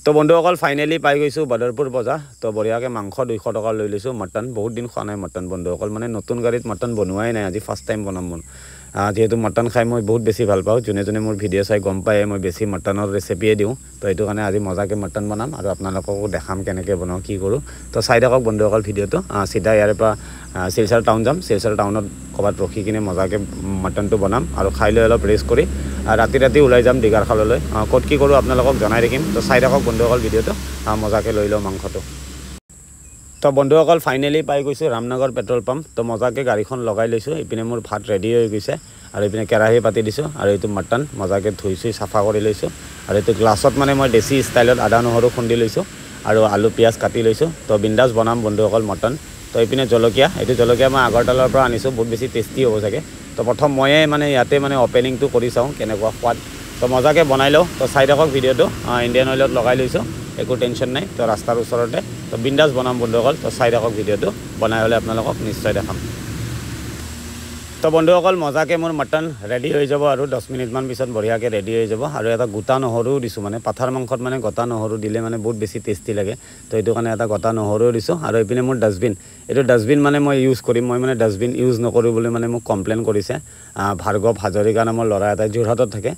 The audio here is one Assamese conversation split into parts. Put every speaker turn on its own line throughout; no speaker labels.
তো বন্ধুসকল ফাইনেলি পাই গৈছোঁ বদৰপুৰ বজাৰ তো বঢ়িয়াকৈ মাংস 200 টকা লৈ লৈছোঁ মটন বহুত দিন খোৱা নাই মটন বন্ধুসকল মানে নতুন গাড়ীত মটন বনোৱাই নাই আজি ফাৰ্ষ্ট টাইম বনাম মই যেহেতু মটন খাই মই বহুত বেছি ভাল পাওঁ যোনে যোনে মোৰ ভিডিঅ' চাই গম পায় মই বেছি মটনৰ ৰেচিপিয়ে দিওঁ তো এইটো কাৰণে আজি মজাকৈ মটন বনাম আৰু আপোনালোককো দেখাম কেনেকৈ বনাওঁ কি কৰোঁ তো চাই থাকক বন্ধুসকল ভিডিঅ'টো চিধা ইয়াৰ পৰা শিলচৰ টাউন যাম শিলচৰ টাউনত ক'ৰবাত ৰখি কিনে মজাকৈ মটনটো বনাম আৰু খাই লৈ অলপ ৰেষ্ট কৰি ৰাতি ওলাই যাম দীঘাৰ খাললৈ ক'ত কি কৰোঁ আপোনালোকক জনাই থাকিম তো চাই থাকক বন্ধুসকল ভিডিঅ'টো মজাকৈ লৈ লওঁ মাংসটো তো বন্ধুসকল ফাইনেলি পাই গৈছোঁ ৰামনগৰ পেট্ৰল পাম্প তো মজাকৈ গাড়ীখন লগাই লৈছোঁ এইপিনে মোৰ ভাত ৰেডি হৈ গৈছে আৰু এইপিনে কেৰাহী পাতি দিছোঁ আৰু এইটো মটন মজাকৈ ধুইছোঁ চাফা কৰি লৈছোঁ আৰু এইটো গ্লাছত মানে মই দেশী ষ্টাইলত আদা নহৰু খুন্দি লৈছোঁ আৰু আলু পিঁয়াজ কাটি লৈছোঁ তো বিন্দাছ বনাম বন্ধুসকল মটন তো এইপিনে জলকীয়া এইটো জলকীয়া মই আগৰতলাৰ পৰা আনিছোঁ বহুত বেছি টেষ্টি হ'ব চাগে তো প্ৰথম ময়ে মানে ইয়াতে মানে অপেনিংটো কৰি চাওঁ কেনেকুৱা সোৱাদ তো মজাকৈ বনাই লওঁ তো চাই থাকক ভিডিঅ'টো ইণ্ডিয়ান অইলত লগাই লৈছোঁ একো টেনশ্যন নাই তো ৰাস্তাৰ ওচৰতে তো বিন্দাছ বনাম বন্ধুসকল তো চাই থাকক ভিডিঅ'টো বনাই হ'লে আপোনালোকক নিশ্চয় দেখাম তো বন্ধুসকল মজাকৈ মোৰ মটন ৰেডি হৈ যাব আৰু 10 মিনিটমান পিছত বঢ়িয়াকৈ ৰেডি হৈ যাব আৰু এটা গোটা নহৰুও দিছোঁ মানে পাথাৰ মাংসত মানে গোটা নহৰু দিলে মানে বহুত বেছি টেষ্টি লাগে তো এইটো কাৰণে এটা গোটা নহৰুও দিছোঁ আৰু এইপিনে মোৰ ডাষ্টবিন এইটো ডাষ্টবিন মানে মই ইউজ কৰিম মই মানে ডাষ্টবিন ইউজ নকৰোঁ বুলি মানে মোক কমপ্লেইন কৰিছে ভাৰ্গৱ হাজৰিকা নামৰ ল'ৰা এটা যোৰহাটত থাকে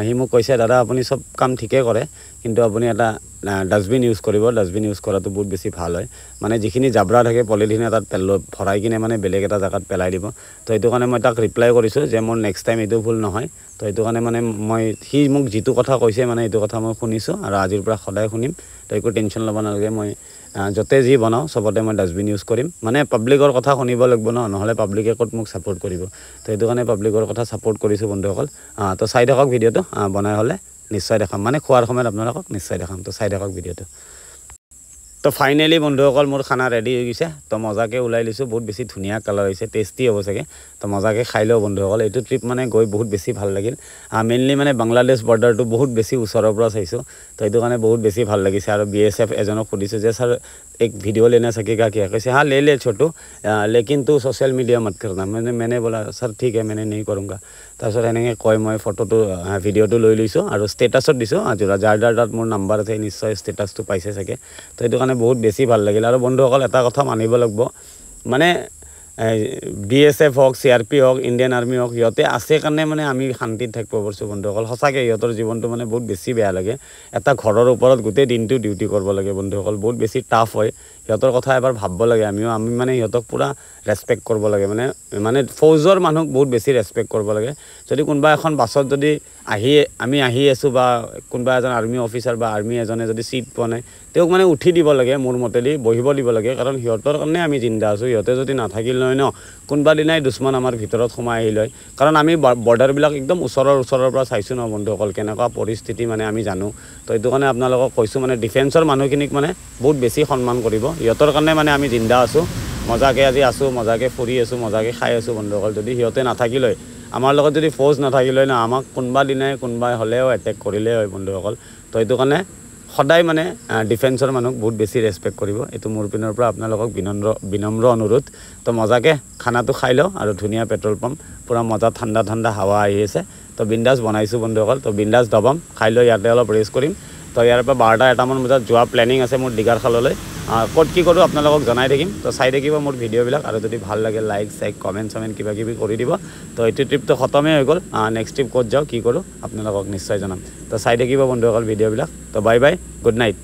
সি মোক কৈছে দাদা আপুনি চব কাম ঠিকেই কৰে কিন্তু আপুনি এটা ডাষ্টবিন ইউজ কৰিব ডাষ্টবিন ইউজ কৰাটো বহুত বেছি ভাল হয় মানে যিখিনি জাবৰা থাকে পলিথিন এটাত ভৰাই কিনে মানে বেলেগ এটা জেগাত পেলাই দিব তো এইটো কাৰণে মই তাক ৰিপ্লাই কৰিছোঁ যে মোৰ নেক্সট টাইম এইটো ভুল নহয় তো এইটো কাৰণে মানে মই সি মোক যিটো কথা কৈছে মানে এইটো কথা মই শুনিছোঁ আৰু আজিৰ পৰা সদায় শুনিম তো একো টেনশ্যন ল'ব নালাগে মই য'তে যি বনাওঁ চবতে মই ডাষ্টবিন ইউজ কৰিম মানে পাব্লিকৰ কথা শুনিব লাগিব নহ'লে পাব্লিকে ক'ত মোক ছাপোৰ্ট কৰিব তো এইটো কাৰণে পাব্লিকৰ কথা ছাপোৰ্ট কৰিছোঁ বন্ধুসকল তো চাই থাকক ভিডিঅ'টো বনাই হ'লে নিশ্চয় দেখাম মানে খোৱাৰ সময়ত আপোনালোকক নিশ্চয় দেখাম তো চাই থাকক ভিডিঅ'টো তো ফাইনেলি বন্ধুসকল মোৰ খানা ৰেডি হৈ গৈছে তো মজাকৈ ওলাই লৈছোঁ বহুত বেছি ধুনীয়া কালাৰ হৈছে টেষ্টি হ'ব চাগে তো মজাকৈ খাই লওঁ বন্ধুসকল এইটো ট্ৰিপ মানে গৈ বহুত বেছি ভাল লাগিল মেইনলি মানে বাংলাদেশ বৰ্ডাৰটো বহুত বেছি ওচৰৰ পৰা চাইছোঁ তো এইটো কাৰণে বহুত বেছি ভাল লাগিছে আৰু BSF এজনক সুধিছোঁ যে ছাৰ एक वीडियो लेना सकेगा क्या कैसे हाँ ले छोटू लेकिन तू सोशल मीडिया मत करना मैंने बोला सर ठीक है मैंने नहीं करूँगा তাৰপিছত এনেকৈ কয় মই ফটোটো ভিডিঅ'টো লৈ লৈছোঁ আৰু ষ্টেটাছত দিছোঁ যাৰ তাত মোৰ নাম্বাৰ আছে নিশ্চয় ষ্টেটাছটো পাইছে চাগে তো এইটো কাৰণে বহুত বেছি ভাল লাগিল আৰু বন্ধুসকল এটা কথা মানিব লাগিব মানে BSF হওক CRP হওক ইণ্ডিয়ান আৰ্মি হওক সিহঁতে আছে কাৰণে মানে আমি শান্তিত থাকিব পাৰিছোঁ বন্ধুসকল সঁচাকৈ সিহঁতৰ জীৱনটো মানে বহুত বেছি বেয়া লাগে এটা ঘৰৰ ওপৰত গোটেই দিনটো ডিউটি কৰিব লাগে বন্ধুসকল বহুত বেছি টাফ হয় সিহঁতৰ কথা এবাৰ ভাবিব লাগে আমি মানে সিহঁতক পুৰা ৰেছপেক্ট কৰিব লাগে মানে ফৌজৰ মানুহক বহুত বেছি ৰেছপেক্ট কৰিব লাগে যদি কোনোবা এখন বাছত যদি আমি আহি আছোঁ বা কোনোবা এজন আৰ্মি অফিচাৰ বা আৰ্মি এজনে যদি চিট পোৱা নাই তেওঁক মানে উঠি দিব লাগে মোৰ মতেদি বহিব দিব লাগে কাৰণ সিহঁতৰ কাৰণে আমি জিন্দা আছোঁ সিহঁতে যদি নাথাকিল নহয় ন কোনোবা দিনাই দুশ্মন আমাৰ ভিতৰত সোমাই আহিল হয় কাৰণ আমি বৰ্ডাৰবিলাক একদম ওচৰৰ পৰা চাইছোঁ ন বন্ধুসকল কেনেকুৱা পৰিস্থিতি মানে আমি জানো তো এইটো কাৰণে আপোনালোকক কৈছোঁ মানে ডিফেন্সৰ মানুহখিনিক মানে বহুত বেছি সন্মান কৰিব সিহঁতৰ কাৰণে মানে আমি জিন্দা আছোঁ মজাকৈ আজি আছোঁ মজাকৈ ফুৰি আছোঁ মজাকৈ খাই আছোঁ বন্ধুসকল যদি সিহঁতে নাথাকিল হয় আমাৰ লগত যদি ফৌজ নাথাকিল হয় না আমাক কোনোবা দিনাই কোনোবাই হ'লেও এটেক কৰিলে হয় বন্ধুসকল তো এইটো কাৰণে সদায় মানে ডিফেন্সৰ মানুহক বহুত বেছি ৰেছপেক্ট কৰিব এইটো মোৰ পিনৰ পৰা আপোনালোকক বিনম্ৰ অনুৰোধ তো মজাকৈ খানাটো খাই লওঁ আৰু ধুনীয়া পেট্ৰল পাম্প পূৰা মজা ঠাণ্ডা হাৱা আহি আছে তো বিন্দাছ বনাইছোঁ বন্ধুসকল তো বিন্দাছ দবাম খাই লৈ ইয়াতে অলপ ৰেষ্ট কৰিম তো ইয়াৰ পৰা 12টা-1টামান বজাত যোৱা প্লেনিং আছে মোৰ দীঘাৰ খাললৈ ক'ত কি কৰোঁ আপোনালোকক জনাই থাকিম তো চাই থাকিব মোৰ ভিডিঅ'বিলাক আৰু যদি ভাল লাগে লাইক কমেণ্ট কিবা কিবি কৰি দিব তো এইটো ট্ৰিপটো খতমেই হৈ গ'ল নেক্সট ট্ৰিপ ক'ত যাওঁ কি কৰোঁ আপোনালোকক নিশ্চয় জনাম তো চাই থাকিব বন্ধুসকল ভিডিঅ'বিলাক তো বাই গুড নাইট